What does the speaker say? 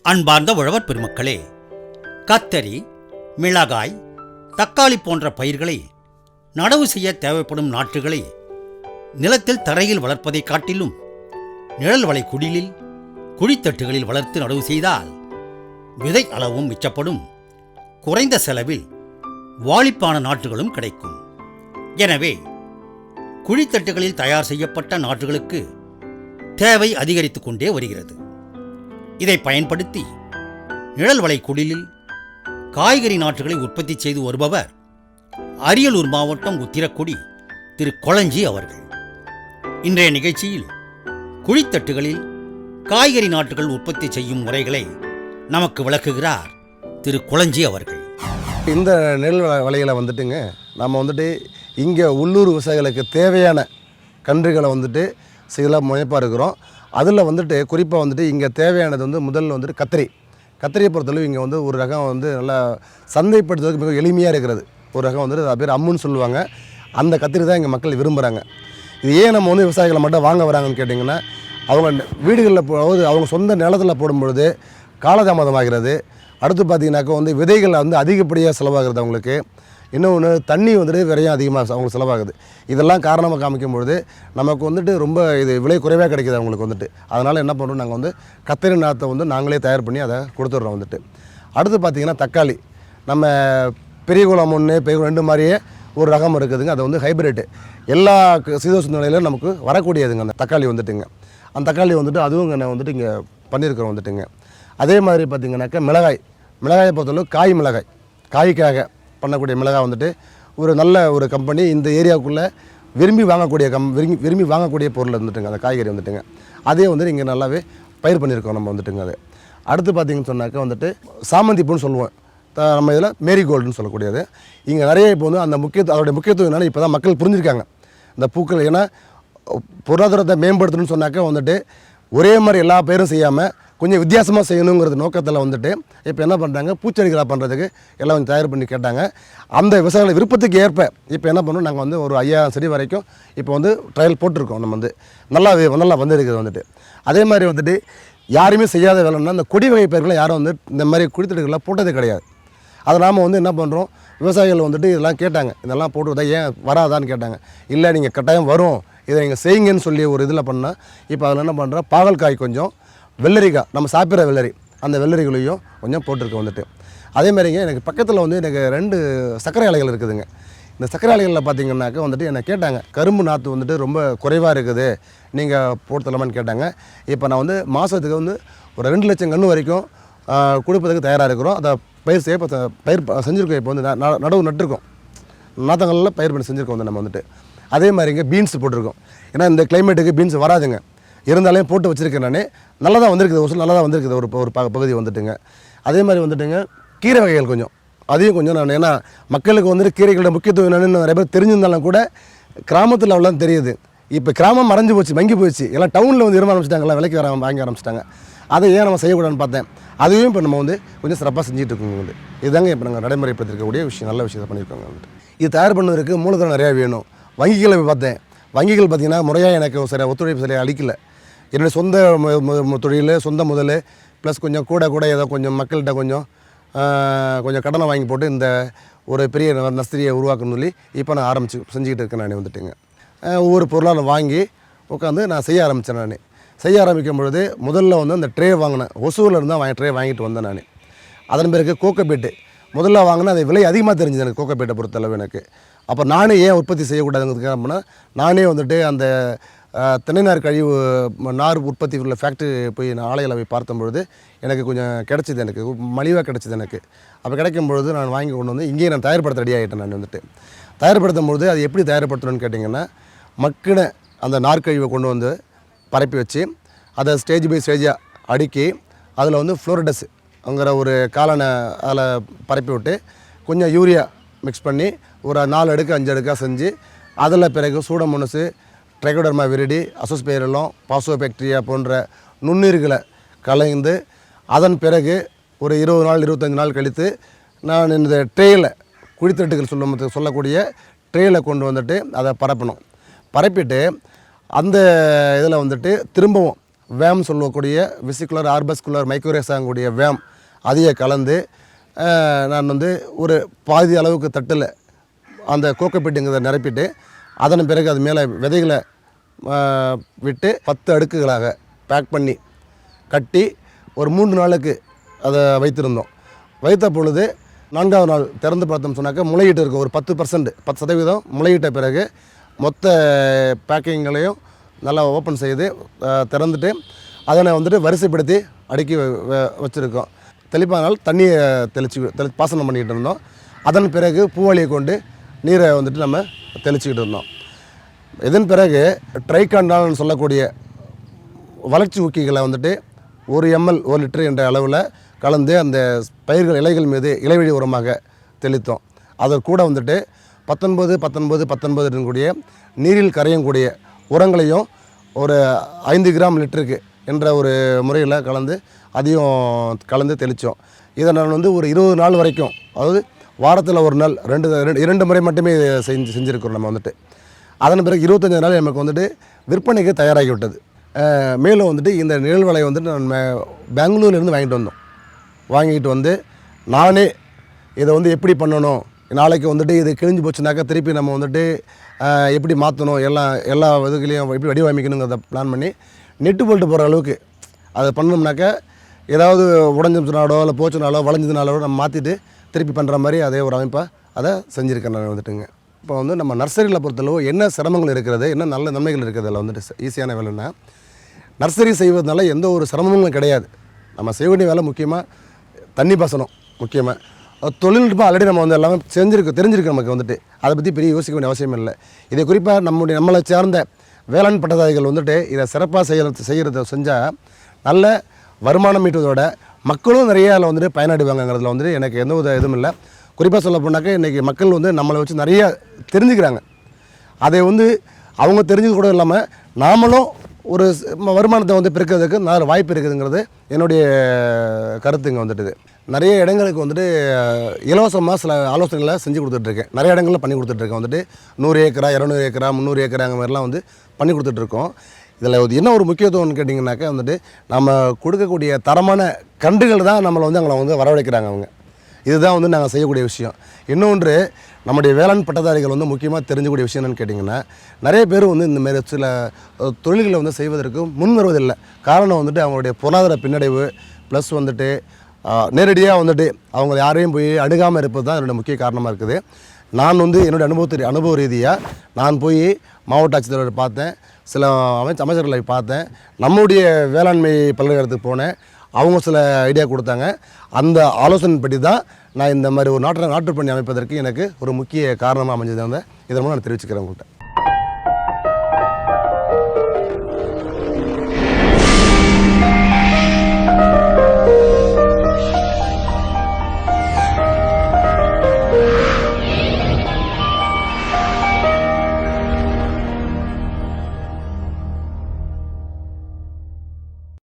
அன்பார்ந்த உழவர் பெருமக்களே, கத்தரி, மிளகாய், தக்காளி போன்ற பயிர்களை நடவு செய்ய தேவைப்படும் நாற்றுகளை நிலத்தில் தரையில் வளர்ப்பதை காட்டிலும் நிழல் வலை குடிலில் குழித்தட்டுகளில் வளர்த்து நடவு செய்தால் விதை அளவும் மிச்சப்படும், குறைந்த செலவில் வாளிப்பான நாற்றுகளும் கிடைக்கும். எனவே குழித்தட்டுகளில் தயார் செய்யப்பட்ட நாற்றுகளுக்கு தேவை அதிகரித்துக் கொண்டே வருகிறது. இதை பயன்படுத்தி நிழல் வலை குடிலில் காய்கறி நாற்றுகளை உற்பத்தி செய்து வருபவர் அரியலூர் மாவட்டம் உத்திரக்குடி திரு கொளஞ்சி அவர்கள். இன்றைய நிகழ்ச்சியில் குழித்தட்டுகளில் காய்கறி நாற்றுகள் உற்பத்தி செய்யும் முறைகளை நமக்கு விளக்குகிறார் திரு கொளஞ்சி அவர்கள். இந்த நெல் வலைகளை வந்துட்டுங்க நம்ம வந்துட்டு இங்கே உள்ளூர் விவசாயிகளுக்கு தேவையான கன்றுகளை வந்துட்டு சில முனைப்பாக இருக்கிறோம். அதில் வந்துட்டு குறிப்பாக வந்துட்டு இங்கே தேவையானது வந்து முதல்ல வந்துட்டு கத்திரியை பொறுத்தளவு இங்கே வந்து ஒரு ரகம் வந்து நல்லா சந்தைப்படுத்துவதற்கு மிக எளிமையாக இருக்கிறது. ஒரு ரகம் வந்துட்டு அது பேர் அம்முன்னு சொல்லுவாங்க. அந்த கத்திரி தான் இங்கே மக்கள் விரும்புகிறாங்க. இது ஏன் நம்ம வந்து விவசாயிகளை மட்டும் வாங்க வராங்கன்னு கேட்டிங்கன்னா, அவங்க வீடுகளில் போது அவங்க சொந்த நிலத்தில் போடும்பொழுது காலதாமதமாகிறது. அடுத்து பார்த்திங்கனாக்கா வந்து விதைகள் வந்து அதிகப்படியாக செலவாகிறது அவங்களுக்கு. இன்னொன்று தண்ணி வந்துட்டு விரையும் அதிகமாக அவங்களுக்கு செலவாகுது. இதெல்லாம் காரணமாக காமிக்கும்பொழுது நமக்கு வந்துட்டு ரொம்ப இது விலை குறைவாக கிடைக்கிது அவங்களுக்கு வந்துட்டு. அதனால் என்ன பண்ணுறோம், நாங்கள் வந்து கத்திரி நாற்றை வந்து நாங்களே தயார் பண்ணி அதை கொடுத்துட்றோம் வந்துட்டு. அடுத்து பார்த்திங்கன்னா தக்காளி, நம்ம பெரியகுளம் 1 பெரியகுளம் 2 மாதிரியே ஒரு ரகம் இருக்குதுங்க. அது வந்து ஹைப்ரிட்டு, எல்லா சீதோஷ நிலையிலும் நமக்கு வரக்கூடியதுங்க அந்த தக்காளி வந்துட்டுங்க. அந்த தக்காளி வந்துட்டு அதுவும் நான் வந்துட்டு இங்கே பண்ணியிருக்கிறோம் வந்துட்டுங்க. அதே மாதிரி பார்த்திங்கனாக்கா மிளகாயை பொறுத்தளவு காய்க்காக பண்ணக்கூடிய மிளகாய் வந்துட்டு ஒரு நல்ல ஒரு கம்பெனி இந்த ஏரியாவுக்குள்ளே விரும்பி வாங்கக்கூடிய பொருள் வந்துட்டுங்க. அந்த காய்கறி வந்துட்டுங்க அதே வந்து இங்கே நல்லாவே பயிர் பண்ணியிருக்கோம் நம்ம வந்துட்டுங்க. அது அடுத்து பார்த்திங்கன்னு சொன்னாக்கா வந்துட்டு சாமந்தி பூன்னு சொல்லுவோம் நம்ம இதில் மேரிகோல்டுன்னு சொல்லக்கூடியது. இங்கே நிறைய இப்போ வந்து அந்த அதோடைய முக்கியத்துவம் என்னென்னா இப்போ தான் மக்கள் புரிஞ்சுருக்காங்க இந்த பூக்கள். ஏன்னா பொருளாதாரத்தை மேம்படுத்தணும்னு சொன்னாக்கா வந்துட்டு ஒரே மாதிரி எல்லா பயிரும் செய்யாமல் கொஞ்சம் வித்தியாசமாக செய்யணுங்கிறது நோக்கத்தில் வந்துட்டு இப்போ என்ன பண்ணுறாங்க, பூச்செடிகளாக பண்ணுறதுக்கு எல்லாம் கொஞ்சம் தயார் பண்ணி கேட்டாங்க. அந்த விவசாயிகள் விருப்பத்துக்கு ஏற்ப இப்போ என்ன பண்ணோம், நாங்கள் வந்து ஒரு 5000 செடி வரைக்கும் இப்போ வந்து ட்ரையல் போட்டிருக்கோம். நம்ம வந்து நல்லா வந்துருக்குது வந்துட்டு. அதே மாதிரி வந்துட்டு யாருமே செய்யாத வேலைன்னா இந்த கொடி வகை பயிர்களை யாரும் வந்து இந்த மாதிரி குடித்தடுகள்லாம் போட்டதே கிடையாது. அதை நாம் வந்து என்ன பண்ணுறோம், விவசாயிகள் வந்துட்டு இதெல்லாம் கேட்டாங்க, இதெல்லாம் போட்டுவதா ஏன் வராதான்னு கேட்டாங்க. இல்லை நீங்கள் கட்டாயம் வரும், இதை நீங்கள் செய்யுங்கன்னு சொல்லி ஒரு இதில் பண்ணால் இப்போ அதில் என்ன பண்ணுறோம், பாகல்காய் கொஞ்சம், வெள்ளரிக்காய் நம்ம சாப்பிட்ற வெள்ளரி, அந்த வெள்ளரிகளையும் கொஞ்சம் போட்டிருக்கோம் வந்துட்டு. அதேமாதிரிங்க எனக்கு பக்கத்தில் வந்து எனக்கு 2 சர்க்கரை ஆலைகள் இருக்குதுங்க. இந்த சர்க்கரை ஆலைகளில் பார்த்திங்கன்னாக்கா வந்துட்டு என்னை கேட்டாங்க, கரும்பு நாற்று வந்துட்டு ரொம்ப குறைவாக இருக்குது, நீங்கள் போட்டுத்தலாமான்னு கேட்டாங்க. இப்போ நான் வந்து மாதத்துக்கு வந்து ஒரு 2 லட்சம் கன்று வரைக்கும் கொடுப்பதுக்கு தயாராக இருக்கிறோம். அதை பயிர் செஞ்சுருக்கோம். இப்போ வந்து நடவு நட்டுருக்கோம், நாற்றங்களில் பயிர் பண்ணி செஞ்சுருக்கோம் வந்து நம்ம வந்துட்டு. அதே மாதிரிங்க பீன்ஸ் போட்டிருக்கோம். ஏன்னா இந்த கிளைமேட்டுக்கு பீன்ஸ் வராதுங்க, இருந்தாலும் போட்டு வச்சுருக்கேன் நான். நல்லா தான் வந்திருக்குது, ஒரு நல்லா தான் வந்திருக்குது ஒரு பகுதி வந்துட்டுங்க. அதே மாதிரி வந்துட்டுங்க கீரை வகைகள் கொஞ்சம் அதையும் கொஞ்சம் நான், ஏன்னா மக்களுக்கு வந்துட்டு கீரைகளோட முக்கியத்துவம் என்னென்னு நிறைய பேர் தெரிஞ்சிருந்தாலும் கூட கிராமத்தில் அவ்வளோதான் தெரியுது. இப்போ கிராமம் மறைஞ்சு போச்சு, மங்கி போச்சு, எல்லாம் டவுனில் வந்து விரும்ப ஆரம்பிச்சிட்டாங்களா, விலைக்கு வாங்க ஆரம்பிச்சிட்டாங்க. அதை ஏன் நம்ம செய்யக்கூடாதுன்னு பார்த்தேன். அதுவும் இப்போ நம்ம வந்து கொஞ்சம் சிறப்பாக செஞ்சுட்டு இருக்கோங்க வந்து. இதுதாங்க இப்போ நாங்கள் நடைமுறைப்படுத்திருக்கக்கூடிய விஷயம், நல்ல விஷயத்தை பண்ணியிருக்கோங்க வந்துட்டு. இது தயார் பண்ணுவதற்கு மூலதனம் நிறையா வேணும். வங்கிகளை பார்த்தேன், வங்கிகள் பார்த்திங்கன்னா முறையாக எனக்கு சரியாக ஒத்துழைப்பு சரியாக அளிக்கலை. என்னுடைய சொந்த தொழில், சொந்த முதல் ப்ளஸ் கொஞ்சம் கூட ஏதோ கொஞ்சம் மக்கள்கிட்ட கொஞ்சம் கடனை வாங்கி போட்டு இந்த ஒரு பெரிய நர்சரியை உருவாக்கணும்னு சொல்லி இப்போ நான் செஞ்சுக்கிட்டு இருக்கேன். நான் வந்துட்டுங்க ஒவ்வொரு பொருளாக நான் வாங்கி உட்காந்து நான் செய்ய ஆரம்பித்தேன். நான் செய்ய ஆரம்பிக்கும் பொழுது முதல்ல வந்து அந்த ட்ரே வாங்கினேன், ஒசூரில் இருந்தால் ட்ரே வாங்கிட்டு வந்தேன் நான். அதன் பிறகு கோகோபீட்டு முதல்ல வாங்கினா அது விலை அதிகமாக தெரிஞ்சுது எனக்கு, கோகோபீட்டை பொறுத்தளவு எனக்கு. அப்போ நானே ஏன் உற்பத்தி செய்யக்கூடாதுங்கிறதுக்காக அப்படின்னா, நானே வந்துட்டு அந்த தென்னைநார் கழிவு நார் உற்பத்தி உள்ள ஃபேக்ட்ரி போய் நான் ஆலையில் போய் பார்த்தம்பொழுது எனக்கு கொஞ்சம் கிடச்சிது, எனக்கு மலிவாக கிடச்சிது எனக்கு. அப்போ கிடைக்கும் பொழுது நான் வாங்கி கொண்டு வந்து இங்கேயே நான் தயார்படுத்த ரெடி ஆகிட்டேன். நான் வந்துட்டு தயார்படுத்தும் பொழுது அது எப்படி தயார்படுத்தணும்னு கேட்டிங்கன்னா, மக்கின அந்த நார்க்கழிவை கொண்டு வந்து பரப்பி வச்சு அதை ஸ்டேஜ் பை ஸ்டேஜாக அடுக்கி அதில் வந்து ஃப்ளோரிடஸ்ங்கிற ஒரு காலனை அதில் பரப்பி விட்டு கொஞ்சம் யூரியா மிக்ஸ் பண்ணி ஒரு 4 அடுக்கு 5 அடுக்காக செஞ்சு அதில் பிறகு Pseudomonas, trichoderma viride, Azospirillum, phosphobacteria போன்ற நுண்ணுயிர்களை கலைந்து அதன் பிறகு ஒரு 20 நாள் 25 நாள் கழித்து நான் இந்த ட்ரேயில் குழித்தட்டுகள் சொல்லக்கூடிய ட்ரேயில் கொண்டு வந்துட்டு அதை பரப்பணும். பரப்பிட்டு அந்த இதில் வந்துட்டு திரும்பவும் வேம் சொல்லக்கூடிய விசிகுலர் ஆர்பஸ்குலர் மைக்ரோரேஸாங்கக்கூடிய வேம் அதையே கலந்து நான் வந்து ஒரு பாதி அளவுக்கு தட்டில் அந்த கோக்கோபீட்டுங்கிறத நிரப்பிட்டு அதன் பிறகு அது மேலே விதைகளை விட்டு 10 அடுக்குகளாக பேக் பண்ணி கட்டி ஒரு 3 நாளுக்கு அதை வைத்திருந்தோம். வைத்த பொழுது 4ஆவது நாள் திறந்து பார்த்தோம் சொன்னாக்கா முளையிட்டு இருக்கும் ஒரு 10% முளையிட்ட பிறகு மொத்த பேக்கிங்களையும் நல்லா ஓப்பன் செய்து திறந்துட்டு அதனை வந்துட்டு வரிசைப்படுத்தி அடுக்கி வச்சுருக்கோம். தெளிப்பானால் தண்ணியை பாசனம் பண்ணிக்கிட்டு இருந்தோம். அதன் பிறகு பூவாளியை கொண்டு நீரை வந்துட்டு நம்ம தெளிச்சிக்கிட்டு இருந்தோம். இதன் பிறகு ட்ரைகாண்டால்னு சொல்லக்கூடிய வளர்ச்சி ஊக்கிகளை வந்துட்டு 1 ml 1 லிட்டர் என்ற அளவில் கலந்து அந்த பயிர்கள் இலைகள் மீது இலைவழி உரமாக தெளித்தோம். அதற்கு கூட வந்துட்டு 19 கூடிய நீரில் கரையக்கூடிய உரங்களையும் ஒரு 5 கிராம் லிட்டருக்கு என்ற ஒரு முறையில் அதையும் கலந்து தெளித்தோம். இதை நான் வந்து ஒரு 20 நாள் வரைக்கும், அதாவது வாரத்தில் ஒரு நாள் 2 முறை மட்டுமே செஞ்சுருக்கிறோம் நம்ம வந்துட்டு. அதன் பிறகு 25 நாள் நமக்கு வந்துட்டு விற்பனைக்கு தயாராகி விட்டது. மேலும் வந்துட்டு இந்த நிழல் வலையை வந்துட்டு நம்ம பெங்களூர்லேருந்து வாங்கிட்டு வந்து நானே இதை வந்து எப்படி பண்ணணும், நாளைக்கு வந்துட்டு இது கிழிஞ்சு போச்சுனாக்கா திருப்பி நம்ம வந்துட்டு எப்படி மாற்றணும், எல்லா இதுகளையும் எப்படி வடிவமைக்கணுங்கிறத பிளான் பண்ணி நெட்டு போல்ட்டு போகிற அளவுக்கு அதை பண்ணோம்னாக்கா ஏதாவது உடஞ்சினாலோ இல்லை போச்சுனாலோ வளைஞ்சதுனாலோ நம்ம மாற்றிட்டு திருப்பி பண்ணுற மாதிரி அதே ஒரு அமைப்பாக அதை செஞ்சுருக்கேன் நான் வந்துட்டுங்க. இப்போ வந்து நம்ம நர்சரியில் பொறுத்தளவு என்ன சிரமங்கள் இருக்கிறது, என்ன நல்ல நன்மைகள் இருக்குது, அதில் வந்துட்டு ஈஸியான வேலைன்னா நர்சரி செய்வதனால எந்த ஒரு சிரமங்களும் கிடையாது. நம்ம செய்ய வேண்டிய வேலை முக்கியமாக தண்ணி பாசனம். முக்கியமாக தொழில்நுட்பம் ஆல்ரெடி நம்ம வந்து எல்லாமே தெரிஞ்சிருக்கு நமக்கு வந்துட்டு. அதை பற்றி பெரிய யோசிக்க வேண்டிய அவசியம் இல்லை. இதை குறிப்பாக நம்மளை சார்ந்த வேளாண் பட்டதாரிகள் வந்துட்டு இதை சிறப்பாக செய்கிறத செஞ்சால் நல்ல வருமானம் ஈட்டுவதோட மக்களும் நிறைய அதில் வந்துட்டு பயனடைவாங்கங்கிறதுல வந்துட்டு எனக்கு எந்த ஒரு இதுவும் இல்லை. குறிப்பாக சொல்ல போனாக்கா இன்றைக்கி மக்கள் வந்து நம்மளை வச்சு நிறைய தெரிஞ்சுக்கிறாங்க. அதை வந்து அவங்க தெரிஞ்சது கூட இல்லாமல் நாமளும் ஒரு வருமானத்தை வந்து பெருக்கிறதுக்கு நிறைய வாய்ப்பு இருக்குதுங்கிறது என்னுடைய கருத்துங்க வந்துட்டு. நிறைய இடங்களுக்கு வந்துட்டு இலவசமாக சில ஆலோசனைகளை செஞ்சு கொடுத்துட்ருக்கேன். நிறைய இடங்களில் பண்ணி கொடுத்துட்ருக்கேன். வந்துட்டு 100 ஏக்கரா 200 ஏக்கரா 300 ஏக்கரா அந்த மாதிரிலாம் வந்து பண்ணி கொடுத்துட்ருக்கோம். இதில் என்ன ஒரு முக்கியத்துவம்னு கேட்டிங்கனாக்கா வந்துட்டு நம்ம கொடுக்கக்கூடிய தரமான கன்றுகள் தான் நம்மளை வந்து அவங்கள வந்து வரவழைக்கிறாங்க அவங்க. இதுதான் வந்து நாங்கள் செய்யக்கூடிய விஷயம். இன்னொன்று நம்முடைய வேளாண் பட்டதாரிகள் வந்து முக்கியமாக தெரிஞ்சக்கூடிய விஷயம் என்னென்னு கேட்டிங்கன்னா, நிறைய பேர் வந்து இந்தமாரி சில தொழில்களை வந்து செய்வதற்கு முன் வருவதில்லை. காரணம் வந்துட்டு அவங்களுடைய பொருளாதார பின்னடைவு ப்ளஸ் வந்துட்டு நேரடியாக வந்துட்டு அவங்க யாரையும் போய் அணுகாமல் இருப்பது தான் என்னோடய முக்கிய காரணமாக இருக்குது. நான் வந்து என்னுடைய அனுபவ ரீதியாக நான் போய் மாவட்ட ஆட்சித்தலைவரை பார்த்தேன், சில அமைச்சர்களை பார்த்தேன், நம்முடைய வேளாண்மை பல்கலைக்கழகத்துக்கு போனேன். அவங்க சில ஐடியா கொடுத்தாங்க. அந்த ஆலோசனைப்படி தான் நான் இந்த மாதிரி ஒரு நாட்டுப்பண்ணி அமைப்பதற்கு எனக்கு ஒரு முக்கிய காரணமாக அமைஞ்சது. இதன் மூலம் நான் தெரிவிச்சுக்கிறேன் உங்கள்கிட்ட.